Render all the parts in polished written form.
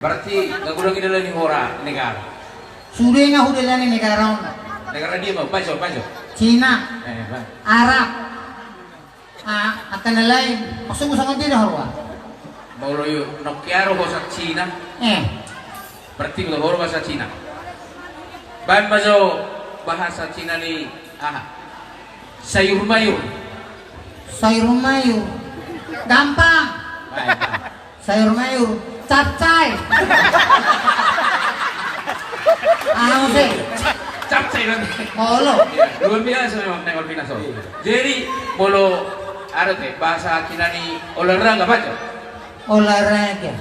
Berarti nagulong kinala ni Hora negara. Sudah nga hudala ni negara Negara dia mau bajo. Cina, Ba. Arab, at na lain. Masuk sa kanila harwa. Maulo yung nokiaro ko sa China. Berarti ko Hora bahasa China. Ban bajo bahasa China ni sayur mayur. Sayur mayur, gampang. Sayur mayur, capcay. Ano sih? Capcay lang. Olo. Luar biasa memang Neng Alvina so. Jadi molo bahasa China ni olahraga baca. Olahraga,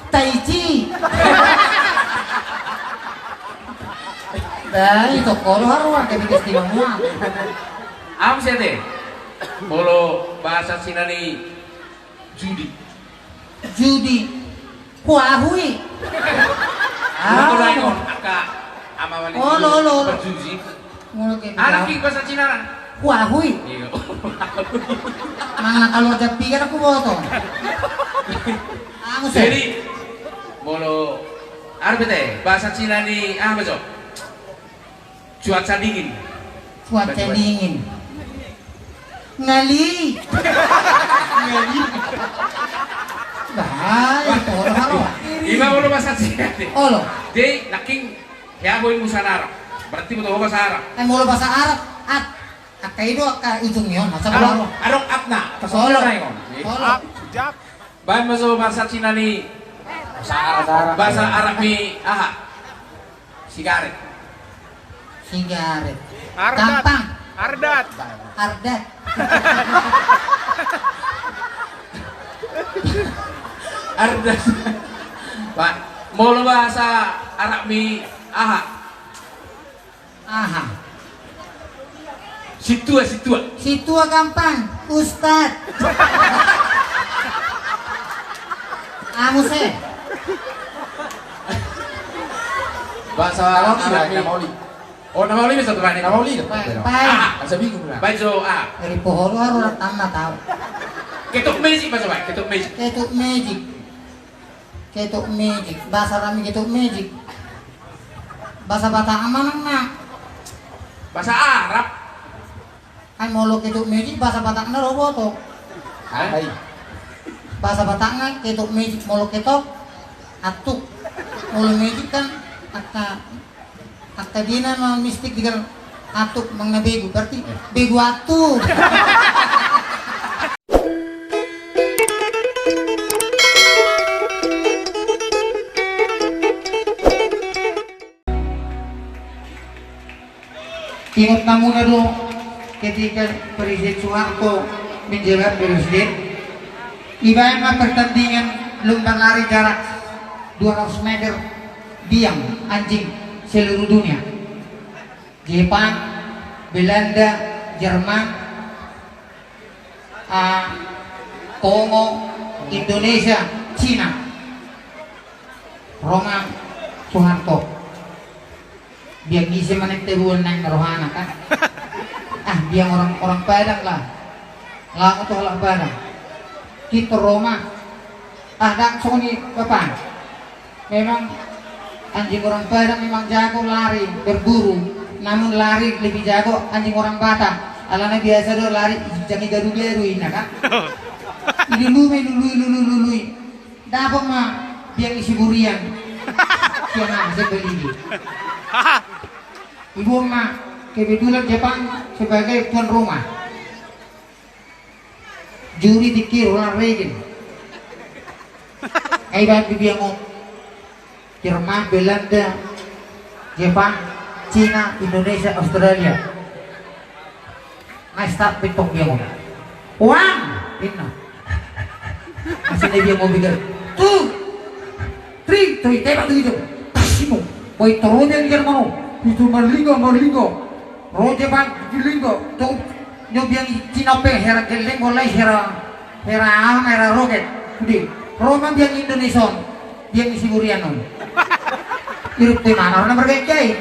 tai chi. Dah itu kalau harus ada bikin istimewa. Am sih deh. Molo bahasa China ni judi. Judi, huahui. Ako lang yun, amawan ni Olo. berjudi. Mungkin. Anak ki bahasa Cina lah. Huahui. Iya. Mana kalau ada pikir aku boto. Aku sih. Jadi molo deh bahasa Cina ni apa cok? Cuaca dingin. Cuaca dingin. Ngali. Bah, itu orang. Iba molo bahasa Cina deh. Olo. Jadi naking ya boy musanara. Berarti betul bahasa Arab. Mulu bahasa Arab. Akai itu ujungnya masa baru. Arok apna. Solo. Olo. Bahan masuk bahasa Cina ni bahasa Arab ni sigaret. Sigaret. Ardat. Gampang. Ardat. Ardat. Ardas. Pak, molo bahasa Arab mi aha. Situa. Situ gampang. Ustad. Kamu sih. Bahasa Arab mi. Oh, nama oli bisa tuh Nama oli. Baik. Asa bingung lah. Bajo Dari pohon harus tambah tahu. Ketuk magic bahasa Pak, ketuk magic. Ketuk magic. Bahasa Rami ketuk magic. Bahasa Batak mana nak? Bahasa Arab. Kan mau lo ketuk magic bahasa Bataknya roboto. Hai. Bahasa Bataknya ketuk magic mau lo ketok atuk. Mau lo magic kan akta dina no mistik digal atuk mang nabego berarti bego atuk. Ingat kamu dulu ketika Presiden Soeharto menjabat presiden, ibaratnya pertandingan lomba lari jarak 200 meter diam anjing seluruh dunia. Jepang, Belanda, Jerman, Kongo, Indonesia, Cina, Roma, Soeharto. Biar ngisi manik teruan nang rohana kan. Dia orang Padang lah. Laku tuh lah Padang. Kita Roma. Dan soni bapak. Memang anjing orang Padang memang jago lari, berburu. Namun lari lebih jago anjing orang Batak. Alana biasa do lari jangan garu-garu ini kan. Ilului. Dapat mah biar isi burian. Siapa saya beli. Ibu mah kebetulan Jepang sebagai tuan rumah. Juri dikir Ronald Reagan. Ibarat bibiangot. Jerman, Belanda, Jepang, Cina, Indonesia, Australia. Nah start pitok biangot. Uang, ini. Masih dia mau bikin. 2, 3, tembak begitu. Kasihmu. Boy turun yang Jerman. Itu marlingo. Roje bang gilingo. Tuh nyobiang Cina pe hera geleng mulai hera roket.Udi. Roma biang Indonesia. Biang isi burianon. Irup teh mana orang bergejai.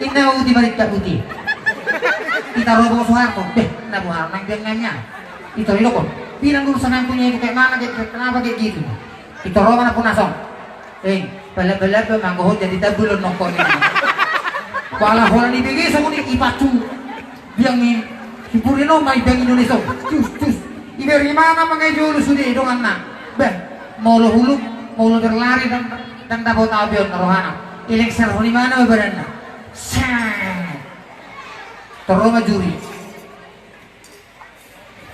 Inna uti balik tak uti. Kita robo Soeharto. Nah buah nang biang nanya. Itu lo kok. Bilang dulu senang punya itu kayak mana, kenapa kayak gitu. Kita Roma na punasong. Bala-bala ba manggohod jadi tabulon nongkon ini. Wala hola ni bigay sa muni ipatu. Biang ni Sipurino may bang Indonesia. Cus. Iberi mana mga julu sudi dongan na. Ben, maulo huluk, maulo berlari dan dapat abion rohana. Iling seroni mana beran na. Teroma juri.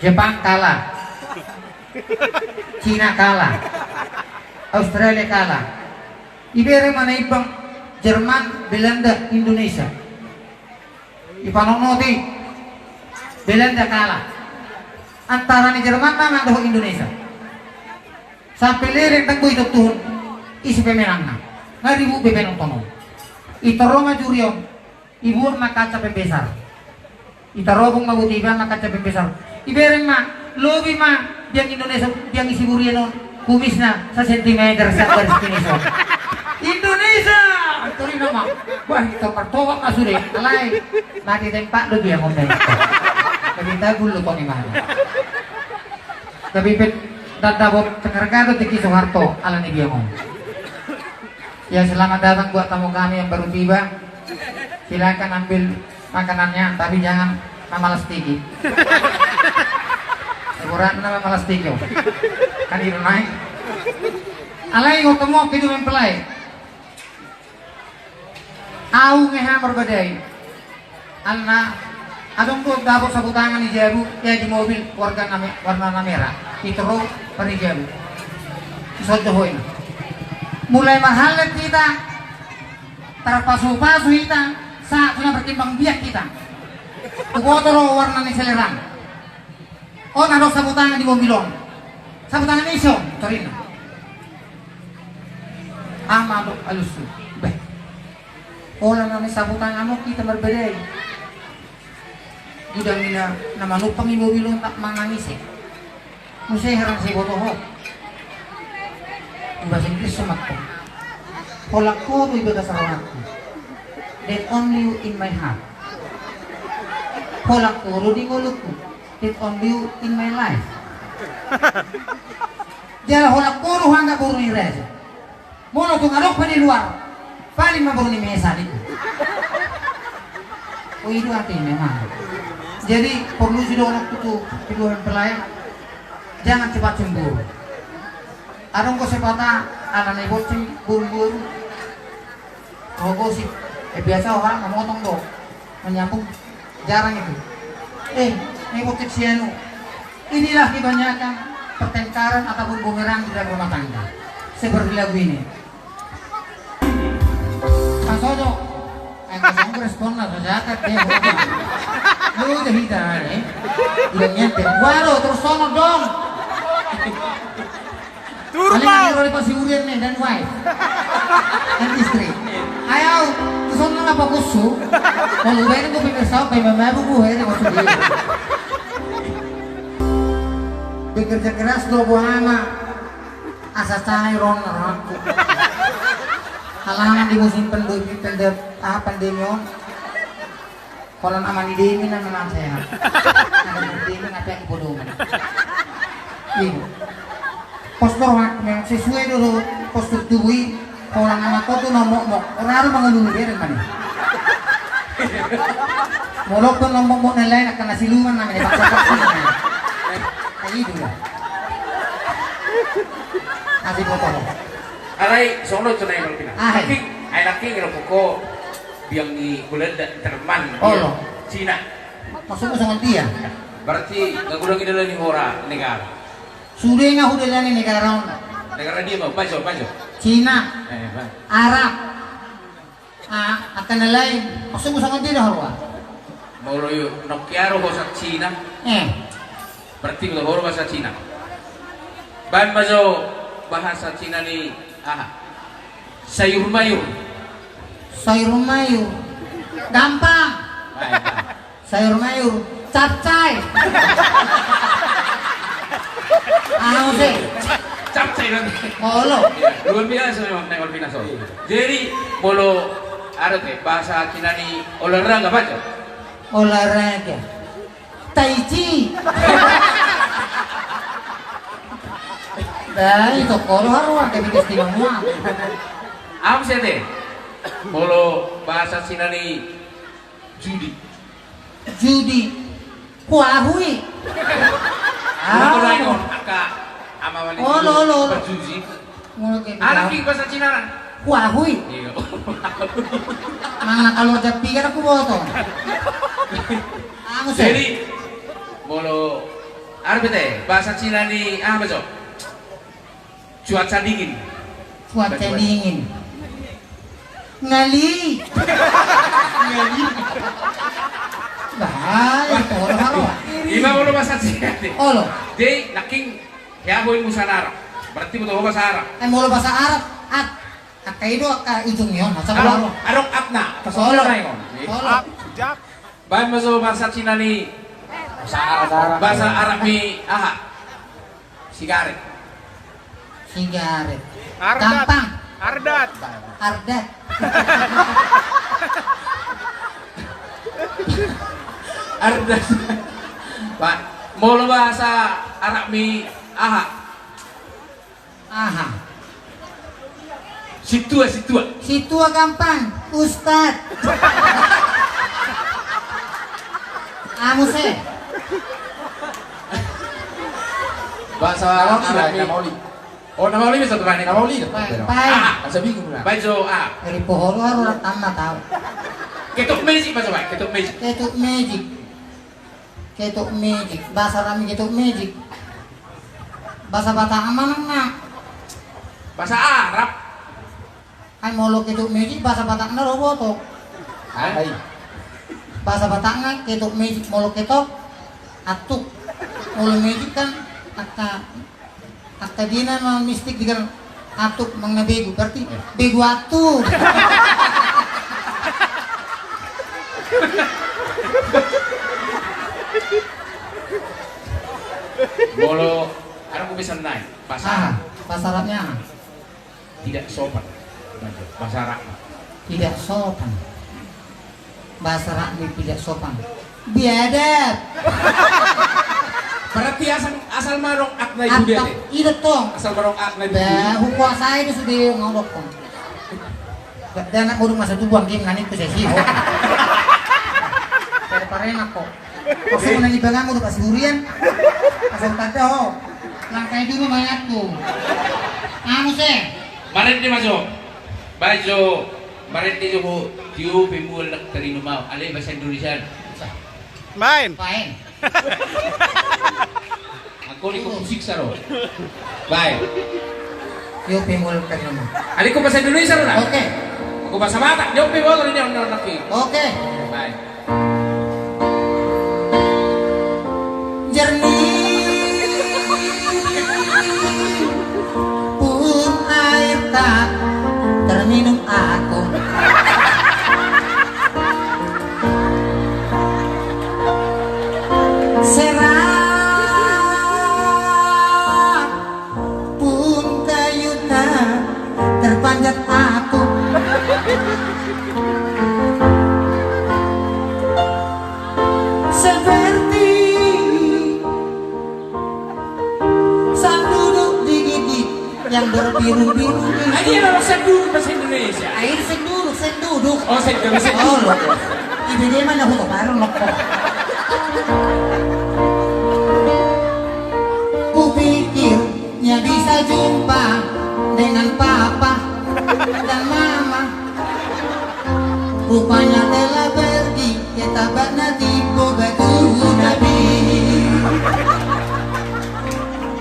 Jepang kalah. Cina kalah. Australia kalah. Iberi mana ibang Jerman, Belanda, Indonesia. Ipanonoti Belanda kalah. Antara ni Jerman nang doh Indonesia. Sampai lirik tang boy tuhun isi pemenang na. Ngaribu bebenong tono. Itoroma jurion. Ibu makaca pembesar. Itarobong mabutiba makaca pembesar. Ibereng ma lobi ma biang Indonesia biang isi buriano kumis na sa sentimeter sa garis kiniso. Indonesia! Tuloy naman. Wah, ito martowak na suri. Alay, natitempa do biya ngomong. Kabita gulo ko ni Mana. Kabipit dadabot tengargado tiki Soeharto ala ni biya ngomong. Ya, selamat datang buat tamu kami yang baru tiba. Silakan ambil makanannya, tapi jangan mamalas tiki. Ukuran nama malas tiki. Kan itu naik. Alay ngotong kitu mempelai. Au ngeha berbedai. Anak adong tuh dapur sapu tangan di jabu ya di mobil warna merah. Itero pari jabu. Sodohoin. Mulai mahal kita terpasu-pasu kita saat sudah bertimbang biak kita. Tukotoro warna ni selerang. Oh nado sapu tangan di mobilon. Sapu tangan iso, torino. Amado alusu. Orang nami sabutan amo kita berbeda. Gudang ina nama nupang ibu bilong tak mangangis eh. Musay harang si botoho. Bahasa Inggris sumatko. Kolak ko do ibaga sa hawakku. That only you in my heart. Kolak ko do di ngulukku. That only you in my life. Jala kolak ko do hangga buru ni reza. Mono tu ngarok pa di luar. Paling maburu ni mesa itu. Oh itu artinya memang. Jadi perlu sudah anak itu kedua pelayan jangan cepat cemburu. Arong ko sepata anak ibu cemburu. Rogo sih. Biasa orang memotong do, menyambung jarang itu. Ibu sianu. Inilah kebanyakan pertengkaran ataupun bumerang di dalam rumah tangga. Seperti lagu ini. Sono ang respon na sa jacket dia lu udah hitar udah nyampe waro terus sono dong turun oleh pasiguran nih dan wife dan istri ayo terus sono nga pakusu kalau udah ko pinasao kay mamabu buhay na maksud dia bekerja keras do buhana asa tayo ron aku halangan di musim pandemi kalau nama di na memang saya ada pandemi ngapain yang bodohan ini postur yang sesuai dulu postur tubuh orang nama kau tuh nomok orang mengelulu dia dengan mana walaupun nomok nilai akan nasi luman namanya paksa kayak gitu lah nasi botol. Alay, sono tunay ng Pilipinas. Ay naking ko biang ni Belanda, Jerman, Cina. Maksudnya sama dia? Berarti nagulang ina ni Hora negara. Sudah nga hudala ni negara. Negara dia mau pajo. Cina, Arab, akan lain. Maksudnya sama dia dah Hora. Maulo yun, nakyaro ko sa Cina. Berarti ko Hora sa Cina. Ban majo bahasa Cina ni sayur mayur. Sayur mayur. Gampang. Sayur mayur. Capcay. Ano sih? Capcay nanti. Molo. Luar biasa memang tengok Pilipinas. Jadi molo ada teh bahasa Cina ni olahraga baca. Olahraga. Tai Chi. Dah itu kalau haruan tapi keistimewaan. Am sete. Bolo bahasa Cina ni judi. Judi. Huahui. Ako na yun, aka amawali Oh, lolo. berjudi. Mulut kayak Anak gitu. ki bahasa Cina na. Huahui. Iya. Mang kalau ada pikir aku boto. Aku sih. Jadi bolo ano bete bahasa Cina ni apa so? Cuaca dingin. Cuaca dingin. Ngali. Ngali. Bahaya itu orang haruan. Ima bolo bahasa Cina ni. Oh lo. Di laking yaboy mo sa Arab. Berarti mo to bahasa Arab. Mulu bahasa Arab. Kata itu ujung yon. Masa baru. Arok atna. Solo. na yun. Solo. Bahan mo so bahasa Cina ni bahasa Arab ni aha. Sigaret. Sigaret. Ardat. Gampang. Ardat. Ardat. Ardas. Pak, mau lo bahasa Arab mi aha. Aha. Situa. Situ gampang. Ustad. Kamu sih. Bahasa Arab mi. Oh, nama oli bisa tuh nih. Nama oli. Pai. Asa bingung lah. Baik so ah. Dari pohon orang tamat tahu. Ketuk magic bahasa baik. Ketuk magic. Ketuk magic. Ketuk magic. Bahasa Rami ketuk magic. Bahasa Batak mana nak? Bahasa Arab. Kan mau lo ketuk magic bahasa Bataknya lo botok. Hai. Bahasa Bataknya ketuk magic mau lo ketok atuk. Mau lo magic kan kata dina mah mistik dengan atuk mangna begu berarti begu atuk. Bolo, ano ko bisa naik? Bahasa Bahasa Arabnya tidak sopan. Bahasa Arab. tidak sopan. Bahasa Arabnya tidak sopan. Biadab. Berarti asal marong ak na ibu dia. Itu tong. Asal marong ak na ibu. Dah kuasa itu sudah ngorok tong. Dan anak burung masa tu buang game ngani tu sesi. Pada parena kok. Kau nani bangang udah pas durian. Asal tante ho. Langkai dulu banyak tu. Kamu sih. Maret di masuk. Bajo. Maret di joko. Tiu pemul nak terima mau. Ale bahasa Indonesia. Main. Main. Ako ni ko siksa ro. Bye. Yo pemul kan nama. Ali ko bahasa Indonesia ro na. Oke. Ako bahasa Batak. Yo pe mo ro ni on naki. Oke. Bye. Jernih pun air tak terminum aku. Serak pun kayu tak terpanjat aku. Seperti sang duduk di gigi yang berbiru-biru. Ini adalah sendu bahasa Indonesia. Air senduduk. Oh, sendu bahasa Oh, loh. Ibu dia mana aku parang loh. Kupikirnya bisa jumpa dengan papa dan mama. Rupanya telah pergi, ya tabakna tipu batu nabi.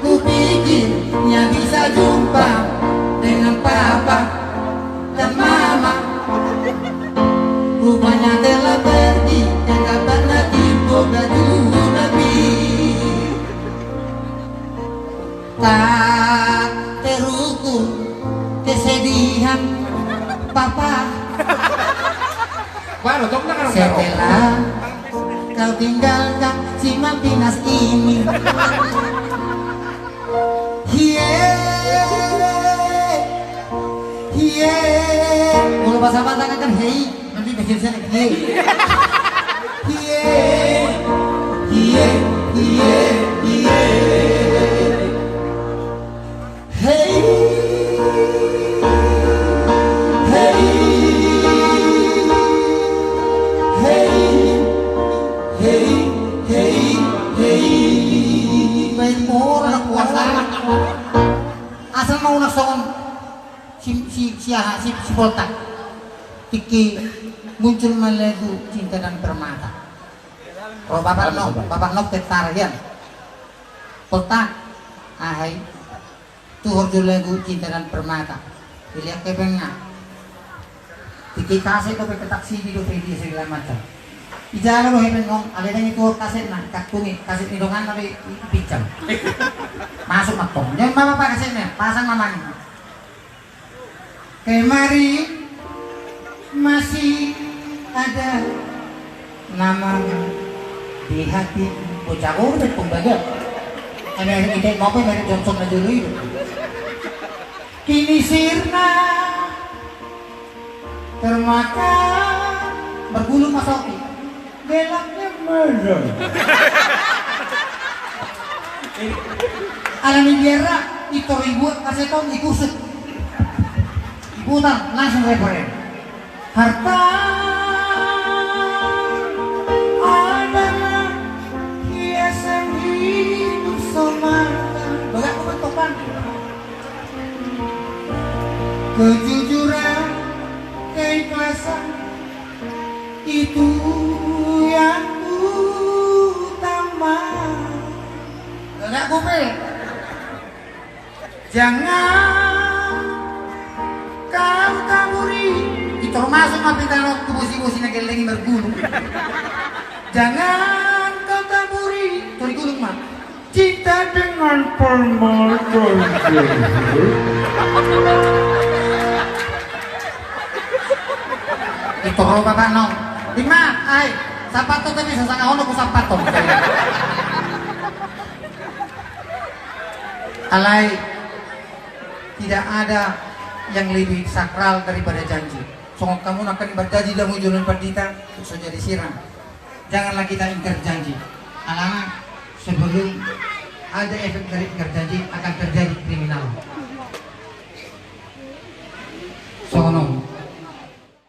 Kupikirnya bisa jumpa dengan papa dan mama. Rupanya telah pergi, ya tabakna tipu batu nabi. Tak terukur kesedihan papa. Baru tok na karong Setelah kau tinggalkan si Mampinas ini. Hiye. Kalau bahasa Batak kan hei, nanti bahasa sana hiye. Hiye. si botak. Tiki muncul lagu cinta dan permata. Oh bapak nok tetarian. Botak, ahai, tuh lagu cinta dan permata. Dilihat kebengnya. Tiki kasih tuh ke taksi di video segala macam. Ijala lo hepen ngong, ada yang itu kaset nah, kakuni, kaset hidungan tapi pincang. Masuk matong. Jangan bapak kasetnya, pasang mamanya. Kemari masih ada namanya di hati bocah udah pembagal. Ada yang ide mau dari Johnson aja dulu itu. Kini sirna termakan bergulung masoki. Belaknya merah. Alami biara itu ribu kasih tahun dikusut. Putar langsung referen. Harta adalah hiasan hidup semata. Bagai kebentukan. Kejujuran, keikhlasan itu yang utama. Enggak kopi. Jangan kau taburi. Itu termasuk mapitano kubusi-busi na geleng bergulung. Jangan kau taburi. Itu digulung mah. Cinta dengan permata. Itu kalau bapak nong. Lima, ay, sapato tapi sasang ako ko sapato. Alay, tidak ada yang lebih sakral daripada janji. Songok kamu akan berjanji dalam ujulan perdita, so jadi siram. Janganlah kita ingkar janji. Alama sebelum ada efek dari ingkar janji akan terjadi kriminal. Sono.